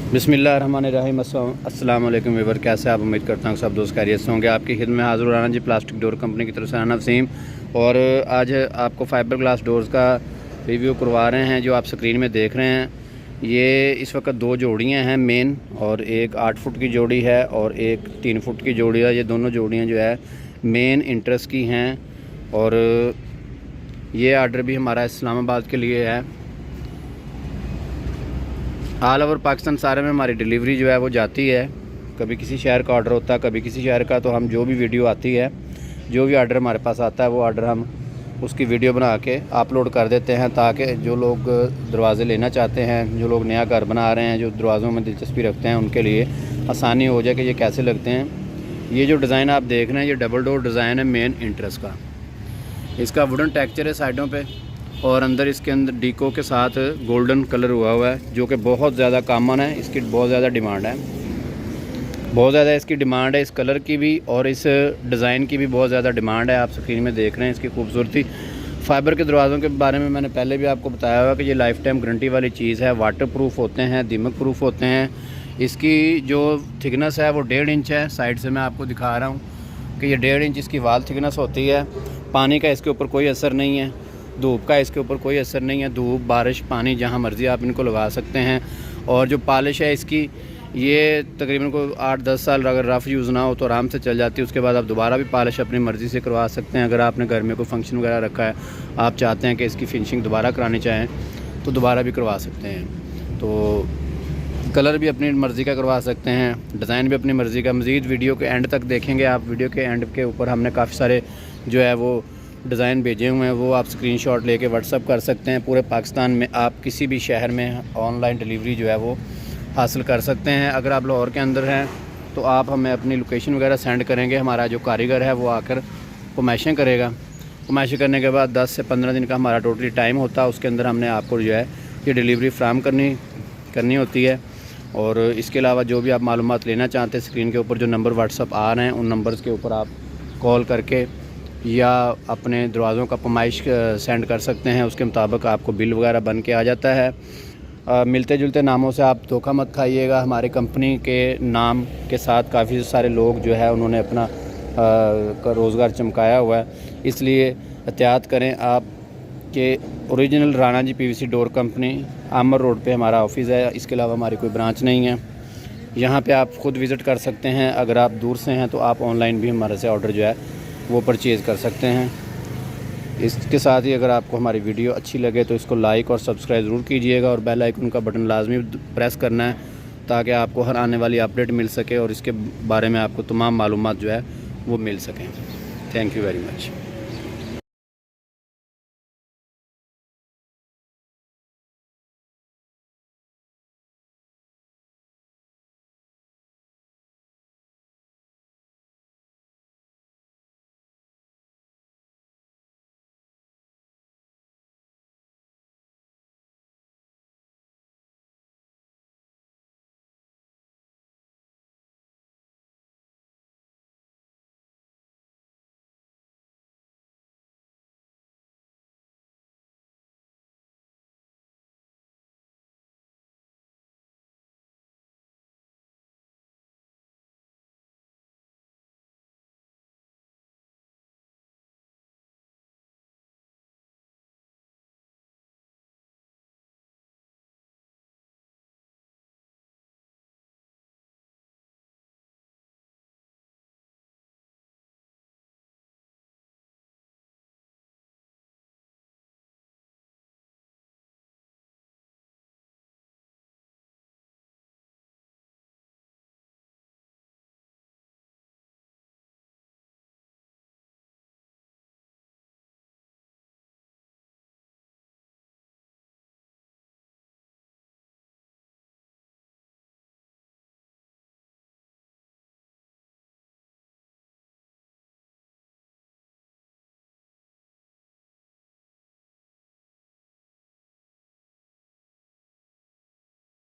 बिस्मिल्लाहिर्रहमानिर्रहीम। अस्सलाम वालेकुम वीवर, कैसे आप? उम्मीद करता हूँ सब दोस्त खैरियत से होंगे। आपकी खिदमत में हाज़िर राना जी प्लास्टिक डोर कंपनी की तरफ से राना वसीम। और आज आपको फाइबर ग्लास डोर्स का रिव्यू करवा रहे हैं। जो आप स्क्रीन में देख रहे हैं ये इस वक्त दो जोड़ियाँ हैं मेन, और एक 8 फुट की जोड़ी है और एक 3 फुट की जोड़ी है। ये दोनों जोड़ियाँ जो है मेन इंटरेस्ट की हैं, और ये आर्डर भी हमारा इस्लामाबाद के लिए है। ऑल ओवर पाकिस्तान सारे में हमारी डिलीवरी जो है वो जाती है। कभी किसी शहर का ऑर्डर होता है, कभी किसी शहर का, तो हम जो भी वीडियो आती है, जो भी ऑर्डर हमारे पास आता है, वो ऑर्डर हम उसकी वीडियो बना के अपलोड कर देते हैं, ताकि जो लोग दरवाज़े लेना चाहते हैं, जो लोग नया घर बना रहे हैं, जो दरवाज़ों में दिलचस्पी रखते हैं, उनके लिए आसानी हो जाए कि ये कैसे लगते हैं। ये जो डिज़ाइन आप देख रहे हैं ये डबल डोर डिज़ाइन है मेन इंटरेस्ट का। इसका वुडन टेक्सचर है साइडों पे, और अंदर इसके अंदर डीको के साथ गोल्डन कलर हुआ है, जो कि बहुत ज़्यादा कॉमन है। इसकी बहुत ज़्यादा डिमांड है, बहुत ज़्यादा इसकी डिमांड है, इस कलर की भी और इस डिज़ाइन की भी बहुत ज़्यादा डिमांड है। आप स्क्रीन में देख रहे हैं इसकी खूबसूरती। फाइबर के दरवाज़ों के बारे में मैंने पहले भी आपको बताया हुआ कि ये लाइफ टाइम गारंटी वाली चीज़ है। वाटर प्रूफ होते हैं, दीमक प्रूफ होते हैं। इसकी जो थिकनेस है वो 1.5 इंच है। साइड से मैं आपको दिखा रहा हूँ कि ये 1.5 इंच इसकी वाल थिकनेस होती है। पानी का इसके ऊपर कोई असर नहीं है, धूप का इसके ऊपर कोई असर नहीं है। धूप, बारिश, पानी, जहाँ मर्ज़ी आप इनको लगा सकते हैं। और जो पॉलिश है इसकी, ये तकरीबन को 8-10 साल अगर रफ़ यूज़ ना हो तो आराम से चल जाती है। उसके बाद आप दोबारा भी पॉलिश अपनी मर्ज़ी से करवा सकते हैं। अगर आपने घर में कोई फंक्शन वगैरह रखा है, आप चाहते हैं कि इसकी फिनिशिंग दोबारा करानी चाहें, तो दोबारा भी करवा सकते हैं। तो कलर भी अपनी मर्ज़ी का करवा सकते हैं, डिज़ाइन भी अपनी मर्ज़ी का। मज़ीद वीडियो के एंड तक देखेंगे आप। वीडियो के एंड के ऊपर हमने काफ़ी सारे जो है वो डिज़ाइन भेजे हुए हैं, वो आप स्क्रीनशॉट लेके व्हाट्सअप कर सकते हैं। पूरे पाकिस्तान में आप किसी भी शहर में ऑनलाइन डिलीवरी जो है वो हासिल कर सकते हैं। अगर आप लाहौर के अंदर हैं तो आप हमें अपनी लोकेशन वगैरह सेंड करेंगे। हमारा जो कारीगर है वो आकर कुमैशें करेगा। कुमैशें करने के बाद 10 से 15 दिन का हमारा टोटली टाइम होता है। उसके अंदर हमने आपको जो है ये डिलीवरी फ्राहम करनी होती है। और इसके अलावा जो भी आप मालूमात लेना चाहते हैं, स्क्रीन के ऊपर जो नंबर व्हाट्सअप आ रहे हैं उन नंबर्स के ऊपर आप कॉल करके या अपने दरवाज़ों का फरमाइश सेंड कर सकते हैं। उसके मुताबिक आपको बिल वगैरह बन के आ जाता है। मिलते जुलते नामों से आप धोखा मत खाइएगा। हमारी कंपनी के नाम के साथ काफ़ी सारे लोग जो है उन्होंने अपना रोज़गार चमकाया हुआ है, इसलिए एहतियात करें आप कि ओरिजिनल राना जी पीवीसी डोर कंपनी आमर रोड पे हमारा ऑफिस है। इसके अलावा हमारी कोई ब्रांच नहीं है। यहाँ पे आप ख़ुद विज़िट कर सकते हैं। अगर आप दूर से हैं तो आप ऑनलाइन भी हमारे से ऑर्डर जो है वो परचेज़ कर सकते हैं। इसके साथ ही अगर आपको हमारी वीडियो अच्छी लगे तो इसको लाइक और सब्सक्राइब ज़रूर कीजिएगा, और बेल आइकन का बटन लाजमी प्रेस करना है, ताकि आपको हर आने वाली अपडेट मिल सके और इसके बारे में आपको तमाम मालूमात जो है वो मिल सकें। Thank you very much.